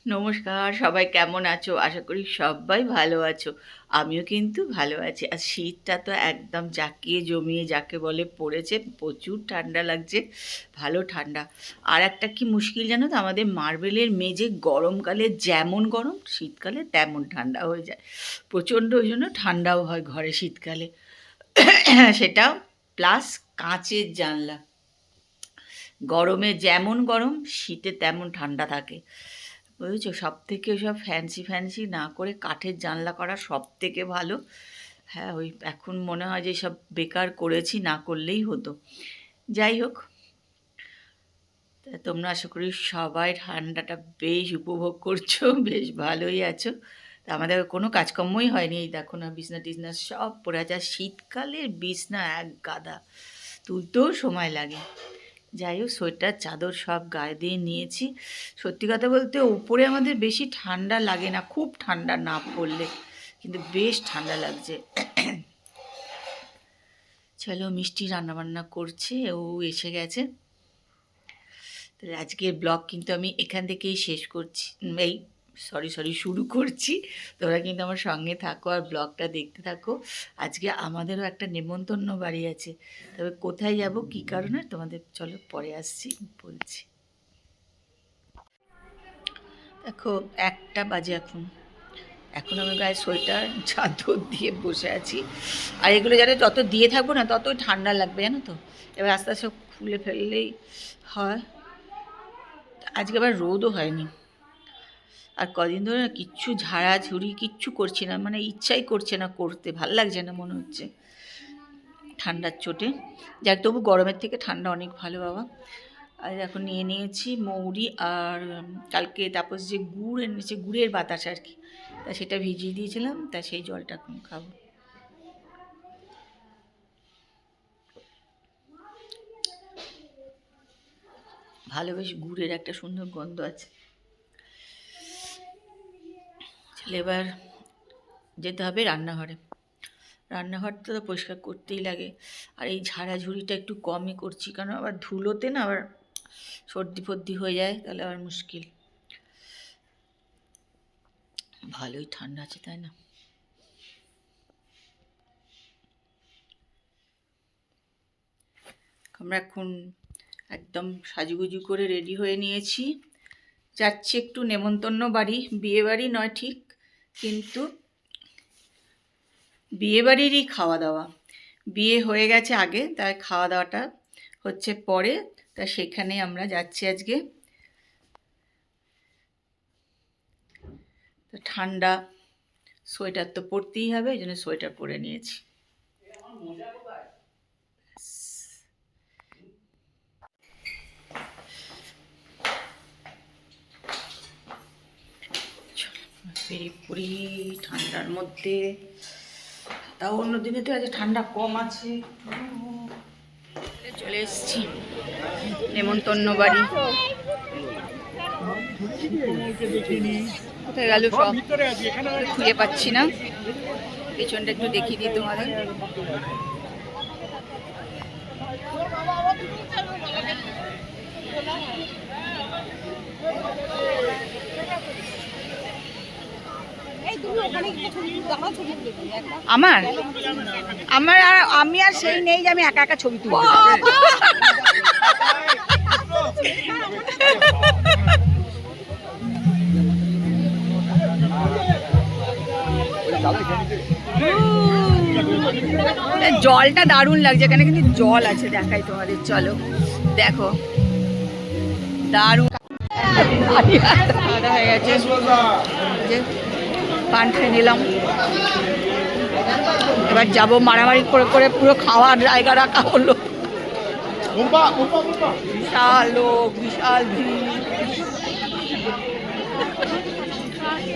নমস্কার, সবাই কেমন আছো? আশা করি সবাই ভালো আছো। আমিও কিন্তু ভালো আছি। আর শীতটা তো একদম জাঁকিয়ে জমিয়ে যাকে বলে পড়েছে। প্রচুর ঠান্ডা লাগছে, ভালো ঠান্ডা। আর একটা কি মুশকিল জানো তো, আমাদের মার্বেলের মেঝে গরমকালে যেমন গরম, শীতকালে তেমন ঠান্ডা হয়ে যায়। প্রচণ্ড ওই জন্য ঠান্ডাও হয় ঘরে শীতকালে। সেটাও প্লাস কাঁচের জানলা। গরমে যেমন গরম, শীতে তেমন ঠান্ডা থাকে। বুঝেছো? সব থেকে ওসব ফ্যান্সি ফ্যান্সি না করে কাঠের জানলা করা সব থেকে ভালো। হ্যাঁ, ওই এখন মনে হয় যে সব বেকার করেছি, না করলেই হতো। যাই হোক, তা তোমরা আশা করি সবাই ঠান্ডাটা বেশ উপভোগ করছো, বেশ ভালোই আছো। তা আমাদের কোনো কাজকর্মই হয়নি, এই দেখো না, বিছনা টিছনা সব পড়ে আছে। আর শীতকালের বিছনা এক গাদা, তুলতেও সময় লাগে। যাই হোক, সোয়েটার চাদর সব গায়ে দিয়ে নিয়েছি। সত্যি কথা বলতে উপরে আমাদের বেশি ঠান্ডা লাগে না, খুব ঠান্ডা না পড়লে, কিন্তু বেশ ঠান্ডা লাগছে। চলো, মিষ্টি রান্নাবান্না করছে, ও এসে গেছে। তাহলে আজকের ব্লগ কিন্তু আমি এখান থেকেই শেষ করছি, এই শুরু করছি। তোমরা কিন্তু আমার সঙ্গে থাকো আর ব্লগটা দেখতে থাকো। আজকে আমাদেরও একটা নেমন্তন্ন বাড়ি আছে, তবে কোথায় যাব কী কারণে তোমাদের চলো পরে আসছি, বলছি। দেখো, 1টা বাজে এখন। এখন আমি গায়ে সোয়েটার চাদর দিয়ে বসে আছি। আর এগুলো জানো, যত দিয়ে থাকবো না তত ঠান্ডা লাগবে, জানো তো। এবার আস্তে আস্তে খুলে ফেললেই হয়। আজকে আবার রোদও হয়নি। আর কদিন ধরে না কিচ্ছু ঝাড়াঝুড়ি কিচ্ছু করছি না, মানে ইচ্ছাই করছে না করতে, ভাল লাগছে না মনে হচ্ছে ঠান্ডার চোটে। যাক, তবু গরমের থেকে ঠান্ডা অনেক ভালো বাবা। আর এখন নিয়ে নিয়েছি মৌরি, আর কালকে তাপস যে গুড় এনেছে, গুড়ের বাতাস আর কি, তা সেটা ভিজিয়ে দিয়েছিলাম, তা সেই জলটা এখন খাবো। ভালো, বেশ গুড়ের একটা সুন্দর গন্ধ আছে। তাহলে এবার যেতে হবে রান্নাঘরে। রান্নাঘরটা তো পরিষ্কার করতেই লাগে। আর এই ঝাড়াঝুড়িটা একটু কমই করছি, কারণ আবার ধুলোতে না আবার সর্দি ফর্দি হয়ে যায়, তাহলে আবার মুশকিল। ভালোই ঠান্ডা আছে, তাই না? আমরা এখন একদম সাজুগুজু করে রেডি হয়ে নিয়েছি, যাচ্ছি একটু নেমন্তন্ন বাড়ি। বিয়ে বাড়ি নয় ঠিক, কিন্তু বিয়ে বাড়িরই খাওয়া দাওয়া। বিয়ে হয়ে গেছে আগে, তাই খাওয়া দাওয়াটা হচ্ছে পরে। তা সেখানে আমরা যাচ্ছি আজকে। তো ঠান্ডা, সোয়েটার তো পরতেই হবে, এই জন্য সোয়েটার পরে নিয়েছি। বেরিয়ে পড়ি ঠান্ডার মধ্যে। তাও অন্য দিনে তো আজ ঠান্ডা কম আছে। চলে এসেছি নেমন্তন্ন বাড়ি। কোথায় গেল সব খুঁজে পাচ্ছি না। পেছনটা একটু দেখিয়ে দিই তোমাদের। আমার আমার আর আমি আর সেই নেই যে আমি একা একা ছবি তুলব। জলটা দারুণ লাগছে, এখানে কিন্তু জল আছে, দেখাই তোমাদের, চলো দেখো, দারুণ হয়ে গেছে। পান খেয়ে নিলাম, এবার যাবো। মারামারি করে করে পুরো খাওয়ার জায়গা রাখা হলো। বিশাল লোক, বিশাল ভিড়।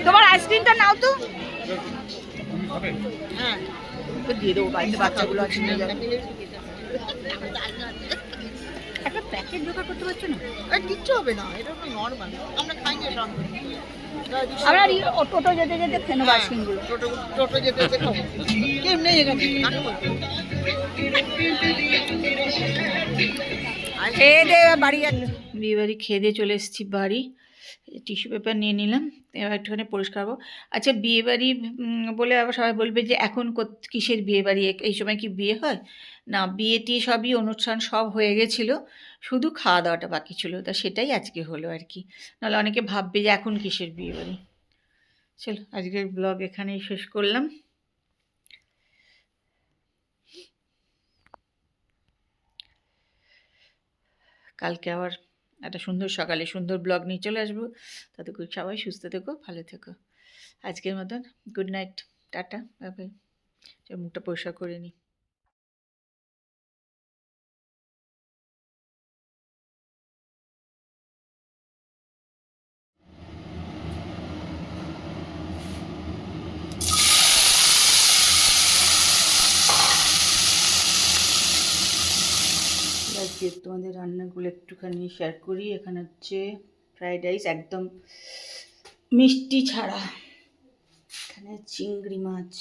তোমার আইসক্রিমটা নাও তো। হ্যাঁ, দিয়ে দেবো, বাড়িতে বাচ্চাগুলো আছে, নিয়ে যাবে। একটা প্যাকেট জোগাড় করতে পারছো না? কিচ্ছু হবে না, এটা নর্মাল, আমরা খাই না সঙ্গে। আমরা টোটো যেতে যেতে খেয়ে নেবো আইসক্রিমগুলো। টোটো যেতে যেতে খাবো, কেউ নেই এখানে। খেয়ে দিয়ে বাড়ি যাচ্ছি। বিয়ে বাড়ি খেয়ে দিয়ে চলে এসেছি বাড়ি। টিস্যু পেপার নিয়ে নিলাম, এবার একটুখানি পরিষ্কার করবো। আচ্ছা, বিয়েবাড়ি বলে আবার সবাই বলবে যে এখন কিসের বিয়েবাড়ি, এই সময় কি বিয়ে হয়? না, বিয়ে টিয়ে সবই অনুষ্ঠান সব হয়ে গেছিলো, শুধু খাওয়া দাওয়াটা বাকি ছিল, তা সেটাই আজকে হলো আর কি। নাহলে অনেকে ভাববে যে এখন কিসের বিয়েবাড়ি। চলো, আজকের ব্লগ এখানেই শেষ করলাম। কালকে আবার একটা সুন্দর সকালে সুন্দর ব্লগ নিয়ে চলে আসবো। ততক্ষণ সবাই সুস্থ থেকো, ভালো থেকো। আজকের মতন good night, tata, bye bye. মুখটা পরিষ্কার করে নিই। আজকে তোমাদের রান্নাগুলো একটুখানি শেয়ার করি। এখানে হচ্ছে ফ্রাইড রাইস, একদম মিষ্টি ছাড়া। এখানে চিংড়ি মাছ,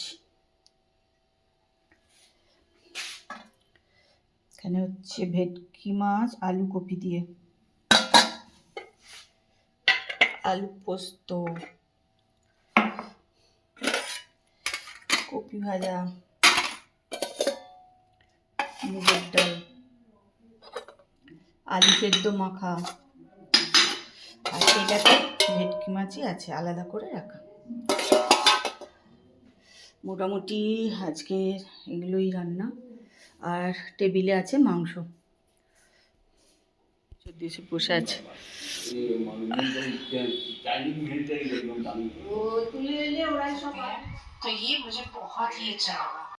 এখানে হচ্ছে ভেটকি মাছ আলু কপি দিয়ে, আলু পোস্ত, কপি ভাজা, মুগের ডাল, আলু সেদ্ধ মাখা, আর এটাতে ভেটকি মাছই আছে আলাদা করে রাখা। মোটামুটি আজকে এগুলোই রান্না, আর টেবিলে আছে মাংস দিয়েছে, বসে আছে।